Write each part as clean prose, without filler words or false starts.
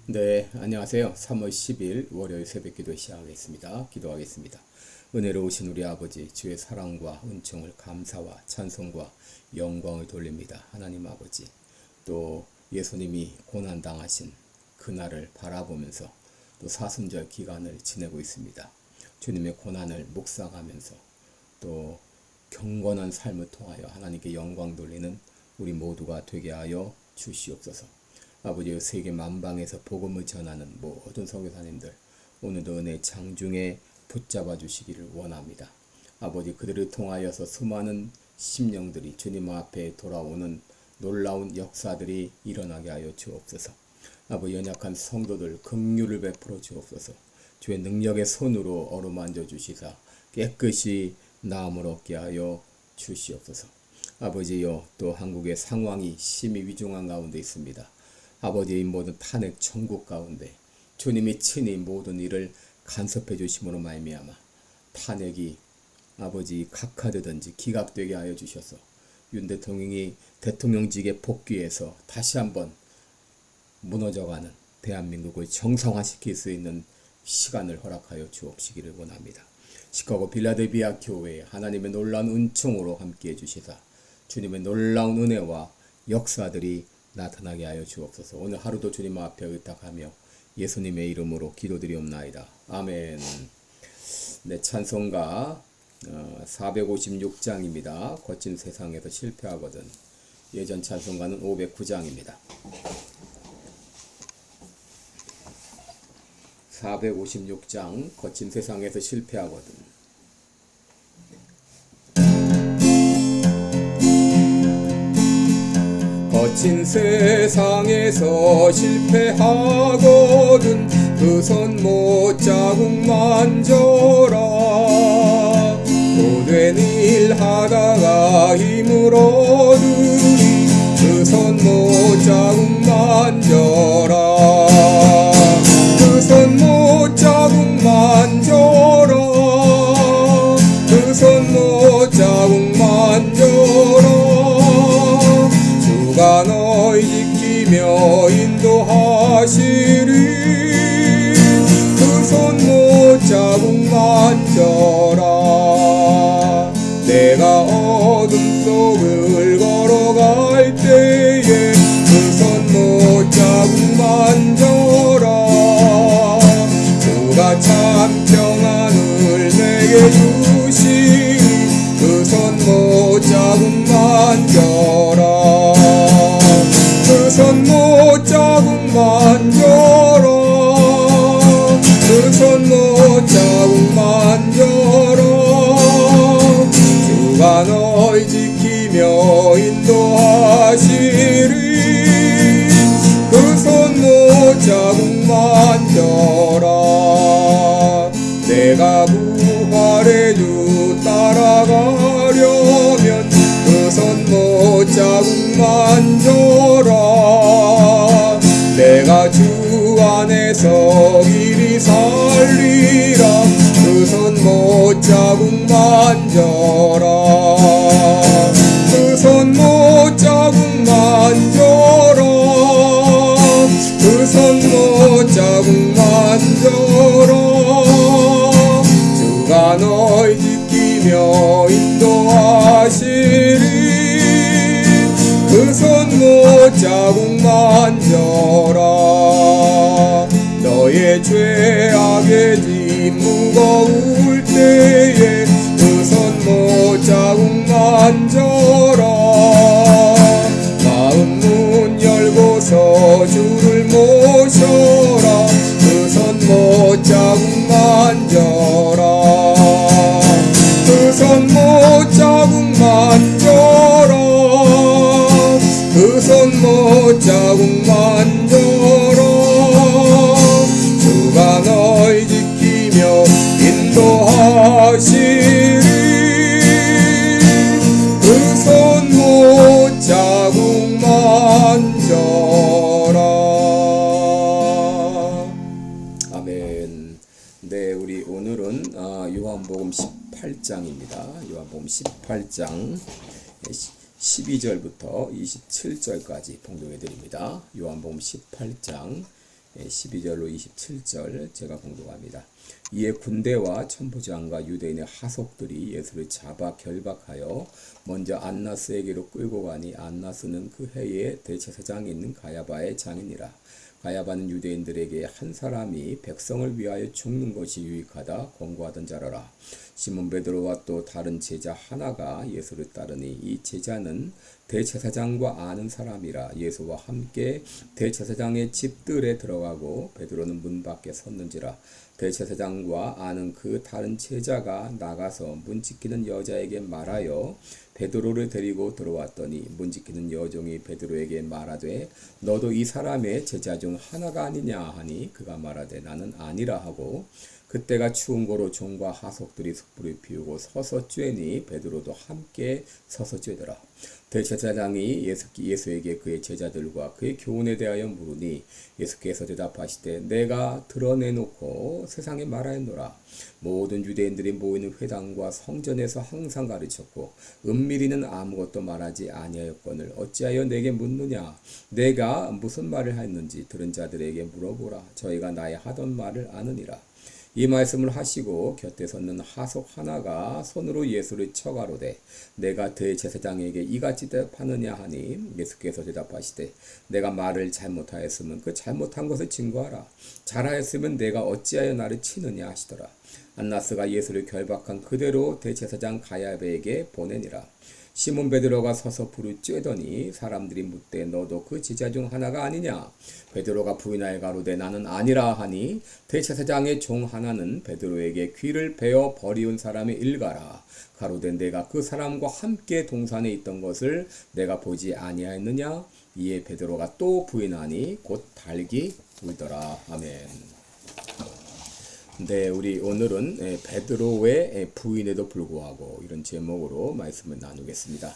네, 안녕하세요. 3월 10일 월요일 새벽 기도 시작하겠습니다. 기도하겠습니다. 은혜로우신 우리 아버지, 주의 사랑과 은총을 감사와 찬송과 영광을 돌립니다. 하나님 아버지, 또 예수님이 고난당하신 그날을 바라보면서 또 사순절 기간을 지내고 있습니다. 주님의 고난을 묵상하면서 또 경건한 삶을 통하여 하나님께 영광 돌리는 우리 모두가 되게 하여 주시옵소서. 아버지, 세계 만방에서 복음을 전하는 모든 선교사님들 오늘도 은혜 장중에 붙잡아 주시기를 원합니다. 아버지, 그들을 통하여서 수많은 심령들이 주님 앞에 돌아오는 놀라운 역사들이 일어나게 하여 주옵소서. 아버지, 연약한 성도들 긍휼을 베풀어 주옵소서. 주의 능력의 손으로 어루만져 주시사 깨끗이 나음을 얻게 하여 주시옵소서. 아버지여, 또 한국의 상황이 심히 위중한 가운데 있습니다. 아버지의 모든 탄핵 전국 가운데 주님이 친히 모든 일을 간섭해 주심으로 말미암아 탄핵이 아버지 각하되든지 기각되게 하여 주셔서 윤 대통령이 대통령직에 복귀해서 다시 한번 무너져가는 대한민국을 정상화시킬 수 있는 시간을 허락하여 주옵시기를 원합니다. 시카고 빌라델비아 교회에 하나님의 놀라운 은총으로 함께해 주시사 주님의 놀라운 은혜와 역사들이 나타나게 하여 주옵소서. 오늘 하루도 주님 앞에 의탁하며 예수님의 이름으로 기도드리옵나이다. 아멘. 네, 찬송가 456장입니다. 거친 세상에서 실패하거든. 예전 찬송가는 509장입니다. 456장 거친 세상에서 실패하거든. 거친 세상에서 실패하거든 그 손 못자국 만져라. 고된 일 하다가 힘을 얻으니 그 손 못자국 만져라. 그 손 못자국 만져라. 그 손 못자국 만져라. 주가 너희 지키며 인도하시리. 그 손 못자국 만져라. 내가 어둠 속을 걸어갈 때에 그 손 못자국 만져라. 주가 참 평안을 내게 주시니 그 손 못자국 만져라. 그 손 못자국 만져라. 그 손 못자국 만져라. 주가 너희 지키며 인도하시리. 그 손 못자국 만져라. 내가 부활의 주 따라가려면 그 손 못자국 만져라. 내가 주 안에서 길이 살리라. 그 손 못자국 만져라. 그 손 못자국 만져라. 그 손 못자국 만져라. 주가 너희 지키며 인도하시리. 그 손 못자국 만져라. 너의 죄악의 짐 무거울 때에 그 손 못자국 만져라. 마음 문 열고서 주를 모셔라. 그 손 못자국 만져라. 그 손 못자국 만져라. 그 손 못자국 만져라. 주가 너희 지키며 인도하시리. 그 손 못자국 만져라. 아멘. 네, 우리 오늘은 요한복음 18장입니다. 요한복음 18장 12절부터 27절까지 봉독해 드립니다. 요한복음 18장 12절로 27절 제가 공독합니다. 이에 군대와 천부장과 유대인의 하속들이 예수를 잡아 결박하여 먼저 안나스에게로 끌고 가니 안나스는 그 해에 대제사장에 있는 가야바의 장이니라. 가야바는 유대인들에게 한 사람이 백성을 위하여 죽는 것이 유익하다 권고하던 자라라. 시몬 베드로와 또 다른 제자 하나가 예수를 따르니 이 제자는 대제사장과 아는 사람이라. 예수와 함께 대제사장의 집들에 들어가고 베드로는 문 밖에 섰는지라. 대제사장과 아는 그 다른 제자가 나가서 문 지키는 여자에게 말하여 베드로를 데리고 들어왔더니 문 지키는 여종이 베드로에게 말하되 너도 이 사람의 제자 중 하나가 아니냐 하니 그가 말하되 나는 아니라 하고 그때가 추운 고로 종과 하속들이 숯불을 피우고 서서 쬐니 베드로도 함께 서서 쬐더라. 대제사장이 예수에게 그의 제자들과 그의 교훈에 대하여 물으니 예수께서 대답하시되 내가 드러내놓고 세상에 말하였노라. 모든 유대인들이 모이는 회당과 성전에서 항상 가르쳤고 은밀히는 아무것도 말하지 아니하였거늘 어찌하여 내게 묻느냐. 내가 무슨 말을 하였는지 들은 자들에게 물어보라. 저희가 나의 하던 말을 아느니라. 이 말씀을 하시고 곁에 섰는 하속 하나가 손으로 예수를 쳐 가로되 내가 대제사장에게 이같이 대답하느냐 하니 예수께서 대답하시되 내가 말을 잘못하였으면 그 잘못한 것을 증거하라. 잘하였으면 내가 어찌하여 나를 치느냐 하시더라. 안나스가 예수를 결박한 그대로 대제사장 가야바에게 보내니라. 시몬 베드로가 서서 불을 쬐더니 사람들이 묻되 너도 그 제자 중 하나가 아니냐. 베드로가 부인하여 가로되 나는 아니라 하니 대제사장의 종 하나는 베드로에게 귀를 베어 버리운 사람의 일가라. 가로되 내가 그 사람과 함께 동산에 있던 것을 내가 보지 아니하였느냐. 이에 베드로가 또 부인하니 곧 달기 울더라. 아멘. 네, 우리 오늘은 베드로의 부인에도 불구하고 이런 제목으로 말씀을 나누겠습니다.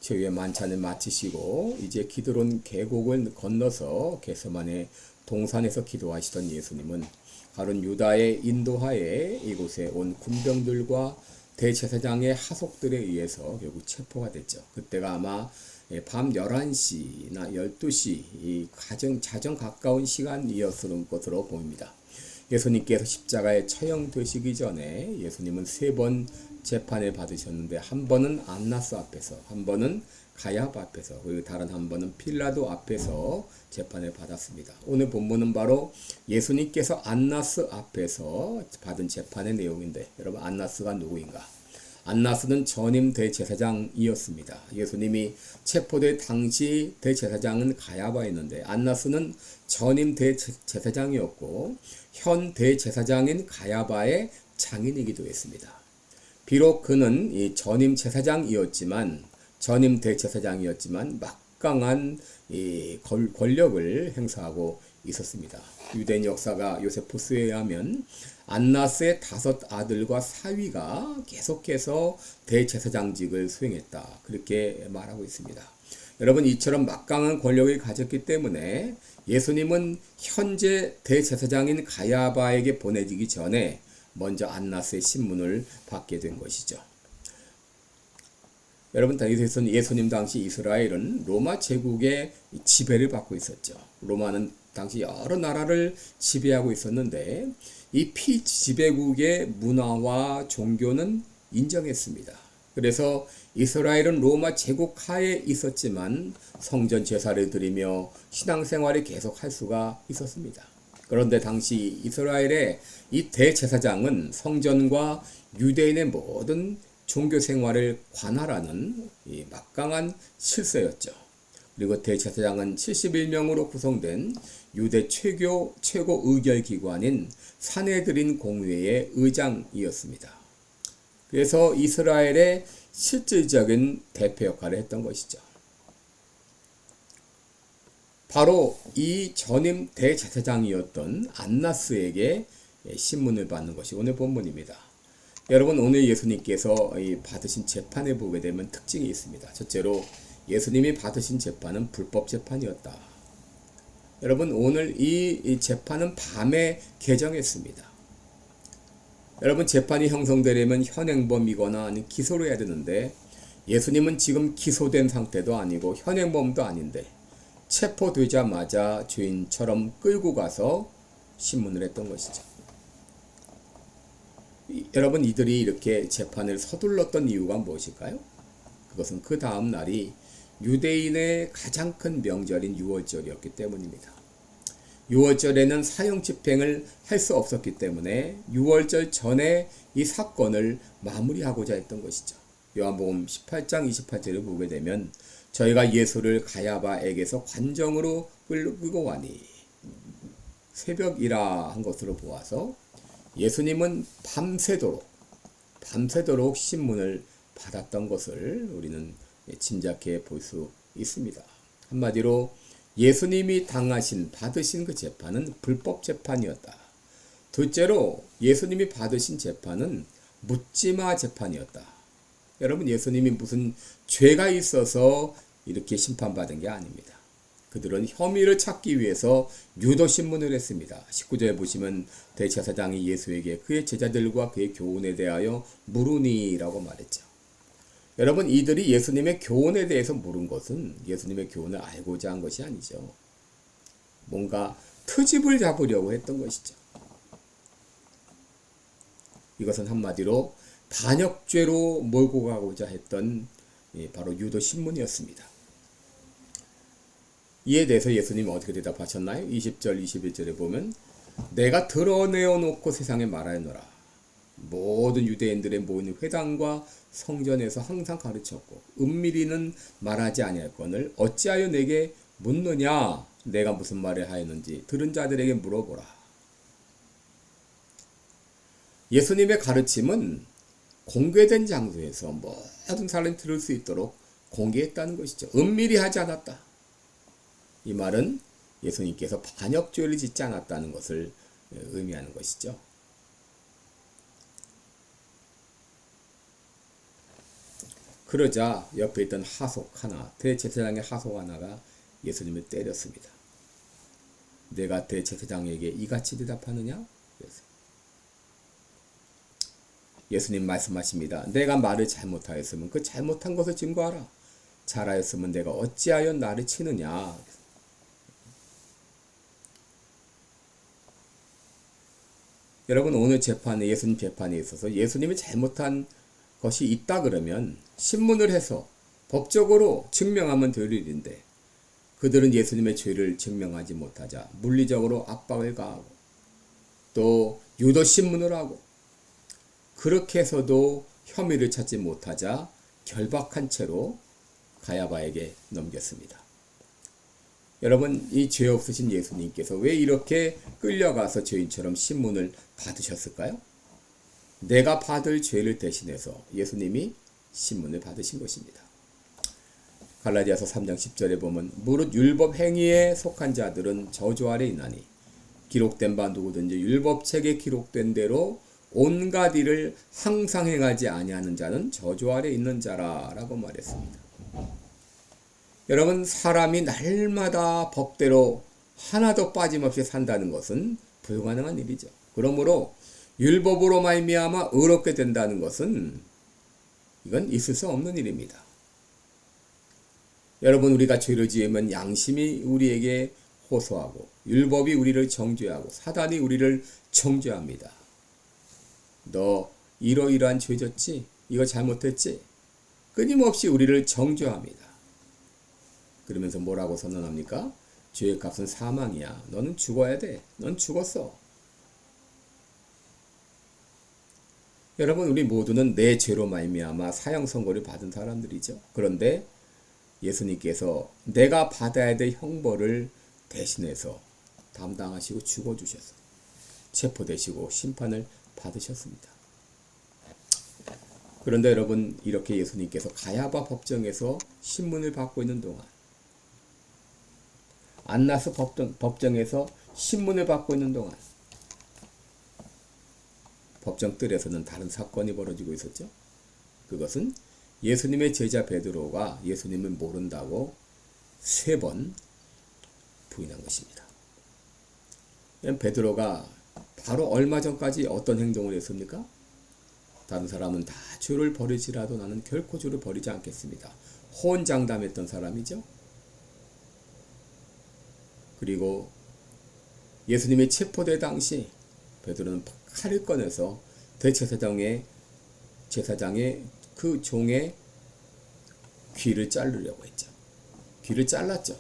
최후의 만찬을 마치시고 이제 기드론 계곡을 건너서 게세마네 동산에서 기도하시던 예수님은 가룟 유다의 인도하에 이곳에 온 군병들과 대제사장의 하속들에 의해서 결국 체포가 됐죠. 그때가 아마 밤 11시나 12시 자정 가까운 시간이었을 것으로 보입니다. 예수님께서 십자가에 처형되시기 전에 예수님은 3번 재판을 받으셨는데 한 번은 안나스 앞에서, 한 번은 가야바 앞에서, 그리고 다른 한 번은 필라도 앞에서 재판을 받았습니다. 오늘 본문은 바로 예수님께서 안나스 앞에서 받은 재판의 내용인데 여러분 안나스가 누구인가? 안나스는 전임 대제사장이었습니다. 예수님이 체포될 당시 대제사장은 가야바였는데 안나스는 전임 대제사장이었고 현 대제사장인 가야바의 장인이기도 했습니다. 비록 그는 이 전임 대제사장이었지만 막강한 이 권력을 행사하고 있었습니다. 유대인 역사가 요세푸스에 의하면 안나스의 5 아들과 사위가 계속해서 대제사장직을 수행했다. 그렇게 말하고 있습니다. 여러분 이처럼 막강한 권력을 가졌기 때문에 예수님은 현재 대제사장인 가야바에게 보내지기 전에 먼저 안나스의 신문을 받게 된 것이죠. 여러분 예수님 당시 이스라엘은 로마 제국의 지배를 받고 있었죠. 로마는 당시 여러 나라를 지배하고 있었는데 이 피지배국의 문화와 종교는 인정했습니다. 그래서 이스라엘은 로마 제국 하에 있었지만 성전 제사를 드리며 신앙생활을 계속할 수가 있었습니다. 그런데 당시 이스라엘의 이 대제사장은 성전과 유대인의 모든 종교 생활을 관할하는 이 막강한 실세였죠. 그리고 대제사장은 71명으로 구성된 유대 최고 의결기관인 산헤드린 공회의 의장이었습니다. 그래서 이스라엘의 실질적인 대표 역할을 했던 것이죠. 바로 이 전임 대제사장이었던 안나스에게 신문을 받는 것이 오늘 본문입니다. 여러분 오늘 예수님께서 받으신 재판을 보게 되면 특징이 있습니다. 첫째로 예수님이 받으신 재판은 불법 재판이었다. 여러분 오늘 이 재판은 밤에 개정했습니다. 여러분 재판이 형성되려면 현행범이거나 아니면 기소를 해야 되는데 예수님은 지금 기소된 상태도 아니고 현행범도 아닌데 체포되자마자 죄인처럼 끌고 가서 신문을 했던 것이죠. 여러분, 이들이 이렇게 재판을 서둘렀던 이유가 무엇일까요? 그것은 그 다음 날이 유대인의 가장 큰 명절인 유월절이었기 때문입니다. 유월절에는 사형 집행을 할 수 없었기 때문에 유월절 전에 이 사건을 마무리하고자 했던 것이죠. 요한복음 18장 28절을 보게 되면 저희가 예수를 가야바에게서 관정으로 끌고 가니 새벽이라 한 것으로 보아서 예수님은 밤새도록 신문을 받았던 것을 우리는 짐작해 볼 수 있습니다. 한마디로 예수님이 받으신 그 재판은 불법 재판이었다. 둘째로 예수님이 받으신 재판은 묻지마 재판이었다. 여러분, 예수님이 무슨 죄가 있어서 이렇게 심판받은 게 아닙니다. 그들은 혐의를 찾기 위해서 유도신문을 했습니다. 19절에 보시면 대제사장이 예수에게 그의 제자들과 그의 교훈에 대하여 물으니라고 말했죠. 여러분, 이들이 예수님의 교훈에 대해서 물은 것은 예수님의 교훈을 알고자 한 것이 아니죠. 뭔가 트집을 잡으려고 했던 것이죠. 이것은 한마디로 반역죄로 몰고 가고자 했던 바로 유도신문이었습니다. 이에 대해서 예수님은 어떻게 대답하셨나요? 20절, 21절에 보면 내가 드러내어 놓고 세상에 말하노라. 모든 유대인들의 모인 회당과 성전에서 항상 가르쳤고 은밀히는 말하지 아니할거늘 어찌하여 내게 묻느냐? 내가 무슨 말을 하였는지 들은 자들에게 물어보라. 예수님의 가르침은 공개된 장소에서 모든 사람이 들을 수 있도록 공개했다는 것이죠. 은밀히 하지 않았다. 이 말은 예수님께서 반역죄를 짓지 않았다는 것을 의미하는 것이죠. 그러자 옆에 있던 대제사장의 하속 하나가 예수님을 때렸습니다. 내가 대제사장에게 이같이 대답하느냐? 예수님 말씀하십니다. 내가 말을 잘못하였으면 그 잘못한 것을 증거하라. 잘하였으면 내가 어찌하여 나를 치느냐? 여러분, 오늘 예수님 재판에 있어서 예수님이 잘못한 것이 있다 그러면 신문을 해서 법적으로 증명하면 될 일인데 그들은 예수님의 죄를 증명하지 못하자 물리적으로 압박을 가하고 또 유도신문을 하고 그렇게 해서도 혐의를 찾지 못하자 결박한 채로 가야바에게 넘겼습니다. 여러분, 이 죄 없으신 예수님께서 왜 이렇게 끌려가서 죄인처럼 신문을 받으셨을까요? 내가 받을 죄를 대신해서 예수님이 신문을 받으신 것입니다. 갈라디아서 3장 10절에 보면 무릇 율법 행위에 속한 자들은 저주 아래 있나니 기록된 바 누구든지 율법책에 기록된 대로 온갖 일을 항상 행하지 아니하는 자는 저주 아래 있는 자라라고 말했습니다. 여러분, 사람이 날마다 법대로 하나도 빠짐없이 산다는 것은 불가능한 일이죠. 그러므로 율법으로 말미암아 의롭게 된다는 것은 이건 있을 수 없는 일입니다. 여러분, 우리가 죄를 지으면 양심이 우리에게 호소하고 율법이 우리를 정죄하고 사단이 우리를 정죄합니다. 너 이러이러한 죄 졌지? 이거 잘못했지? 끊임없이 우리를 정죄합니다. 그러면서 뭐라고 선언합니까? 죄의 값은 사망이야. 너는 죽어야 돼. 넌 죽었어. 여러분, 우리 모두는 내 죄로 말미암아 사형 선고를 받은 사람들이죠. 그런데 예수님께서 내가 받아야 될 형벌을 대신해서 담당하시고 죽어주셨어요. 체포되시고 심판을 받으셨습니다. 그런데 여러분, 이렇게 예수님께서 가야바 법정에서 신문을 받고 있는 동안 안나스 법정에서 신문을 받고 있는 동안 법정 뜰에서는 다른 사건이 벌어지고 있었죠. 그것은 예수님의 제자 베드로가 예수님을 모른다고 3번 부인한 것입니다. 베드로가 바로 얼마 전까지 어떤 행동을 했습니까? 다른 사람은 다 주를 버리지라도 나는 결코 주를 버리지 않겠습니다. 호언장담했던 사람이죠. 그리고 예수님이 체포될 당시 베드로는 칼을 꺼내서 대제사장의 그 종의 귀를 자르려고 했죠. 귀를 잘랐죠.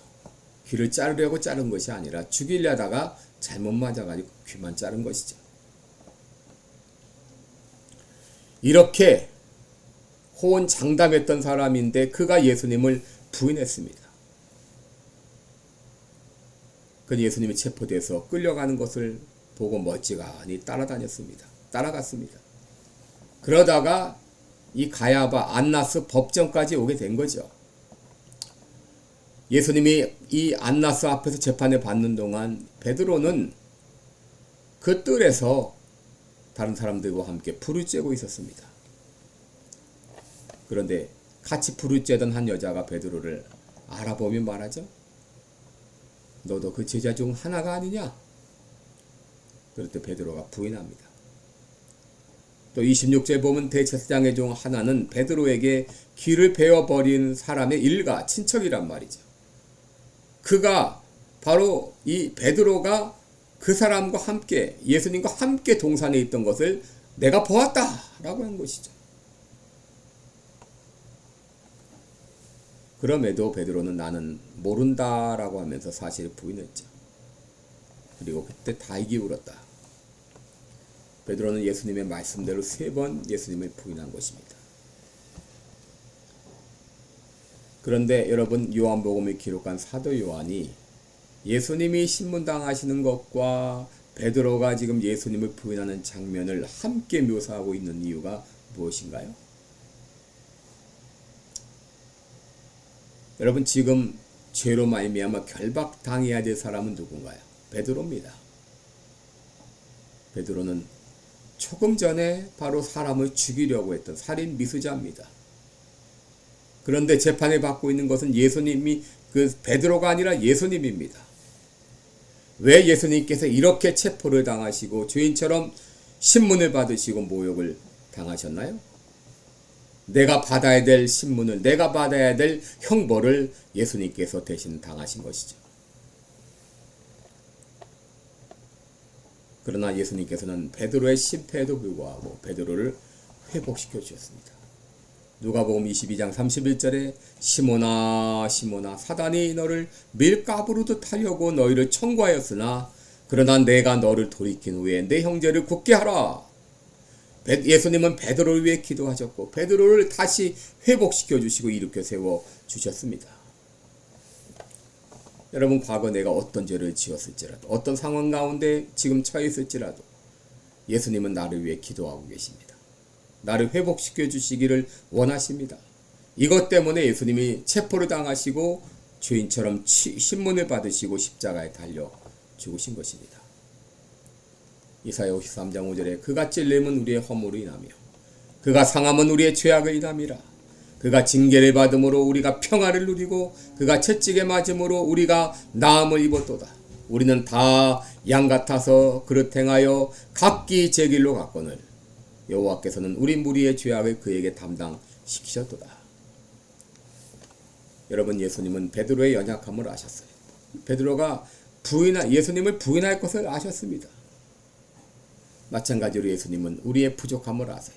귀를 자르려고 자른 것이 아니라 죽이려다가 잘못 맞아가지고 귀만 자른 것이죠. 이렇게 호언장담했던 사람인데 그가 예수님을 부인했습니다. 그 예수님이 체포돼서 끌려가는 것을 보고 멀찌감히 따라갔습니다. 그러다가 이 가야바 안나스 법정까지 오게 된 거죠. 예수님이 이 안나스 앞에서 재판을 받는 동안 베드로는 그 뜰에서 다른 사람들과 함께 불을 쬐고 있었습니다. 그런데 같이 불을 쬐던 한 여자가 베드로를 알아보며 말하죠. 너도 그 제자 중 하나가 아니냐? 그럴 때 베드로가 부인합니다. 또 26절에 보면 대제사장의 종 하나는 베드로에게 귀를 베어버린 사람의 일가, 친척이란 말이죠. 그가 바로 이 베드로가 그 사람과 함께 예수님과 함께 동산에 있던 것을 내가 보았다라고 한 것이죠. 그럼에도 베드로는 나는 모른다라고 하면서 사실을 부인했죠. 그리고 그때 다익이 울었다. 베드로는 예수님의 말씀대로 3번 예수님을 부인한 것입니다. 그런데 여러분, 요한복음에 기록한 사도 요한이 예수님이 신문당하시는 것과 베드로가 지금 예수님을 부인하는 장면을 함께 묘사하고 있는 이유가 무엇인가요? 여러분, 지금 죄로 말미암아 결박당해야 될 사람은 누군가요? 베드로입니다. 베드로는 조금 전에 바로 사람을 죽이려고 했던 살인 미수자입니다. 그런데 재판을 받고 있는 것은 예수님이 베드로가 아니라 예수님입니다. 왜 예수님께서 이렇게 체포를 당하시고 죄인처럼 신문을 받으시고 모욕을 당하셨나요? 내가 받아야 될 신문을, 내가 받아야 될 형벌을 예수님께서 대신 당하신 것이죠. 그러나 예수님께서는 베드로의 실패에도 불구하고 베드로를 회복시켜 주셨습니다. 누가복음 22장 31절에 시몬아 시몬아 사단이 너를 밀가부르듯 하려고 너희를 청구하였으나 그러나 내가 너를 돌이킨 후에 내 형제를 굳게 하라. 예수님은 베드로를 위해 기도하셨고 베드로를 다시 회복시켜 주시고 일으켜 세워 주셨습니다. 여러분, 과거 내가 어떤 죄를 지었을지라도 어떤 상황 가운데 지금 처해 있을지라도 예수님은 나를 위해 기도하고 계십니다. 나를 회복시켜 주시기를 원하십니다. 이것 때문에 예수님이 체포를 당하시고 죄인처럼 신문을 받으시고 십자가에 달려 죽으신 것입니다. 이사야 53장 5절에 그가 찔림은 우리의 허물을 인하며 그가 상함은 우리의 죄악을 인함이라. 그가 징계를 받음으로 우리가 평화를 누리고 그가 채찍에 맞음으로 우리가 나음을 입었도다. 우리는 다 양 같아서 그릇 행하여 각기 제 길로 갔거늘 여호와께서는 우리 무리의 죄악을 그에게 담당시키셨도다. 여러분, 예수님은 베드로의 연약함을 아셨어요. 베드로가 예수님을 부인할 것을 아셨습니다. 마찬가지로 예수님은 우리의 부족함을 아세요.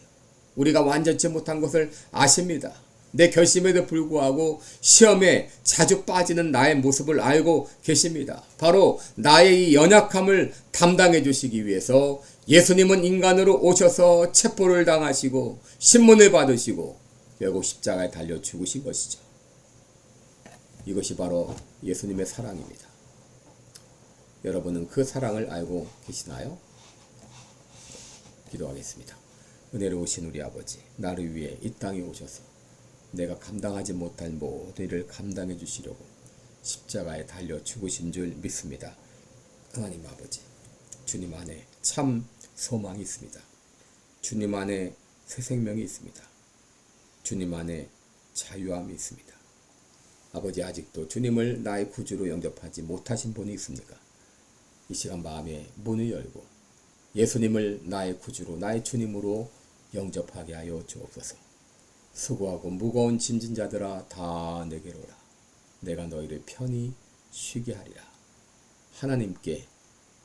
우리가 완전치 못한 것을 아십니다. 내 결심에도 불구하고 시험에 자주 빠지는 나의 모습을 알고 계십니다. 바로 나의 이 연약함을 담당해 주시기 위해서 예수님은 인간으로 오셔서 체포를 당하시고 신문을 받으시고 결국 십자가에 달려 죽으신 것이죠. 이것이 바로 예수님의 사랑입니다. 여러분은 그 사랑을 알고 계시나요? 기도하겠습니다. 은혜로우신 우리 아버지, 나를 위해 이 땅에 오셔서 내가 감당하지 못할 모든 일을 감당해 주시려고 십자가에 달려 죽으신 줄 믿습니다. 하나님 아버지, 주님 안에 참 소망이 있습니다. 주님 안에 새 생명이 있습니다. 주님 안에 자유함이 있습니다. 아버지, 아직도 주님을 나의 구주로 영접하지 못하신 분이 있습니까? 이 시간 마음에 문을 열고 예수님을 나의 구주로, 나의 주님으로 영접하게 하여 주옵소서. 수고하고 무거운 짐진 자들아 다 내게로 오라. 내가 너희를 편히 쉬게 하리라. 하나님께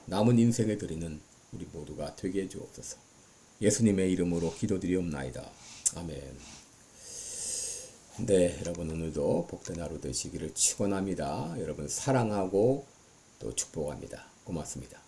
남은 인생에 드리는 우리 모두가 되게 해 주옵소서. 예수님의 이름으로 기도드리옵나이다. 아멘. 네, 여러분 오늘도 복된 하루 되시기를 축원합니다. 여러분 사랑하고 또 축복합니다. 고맙습니다.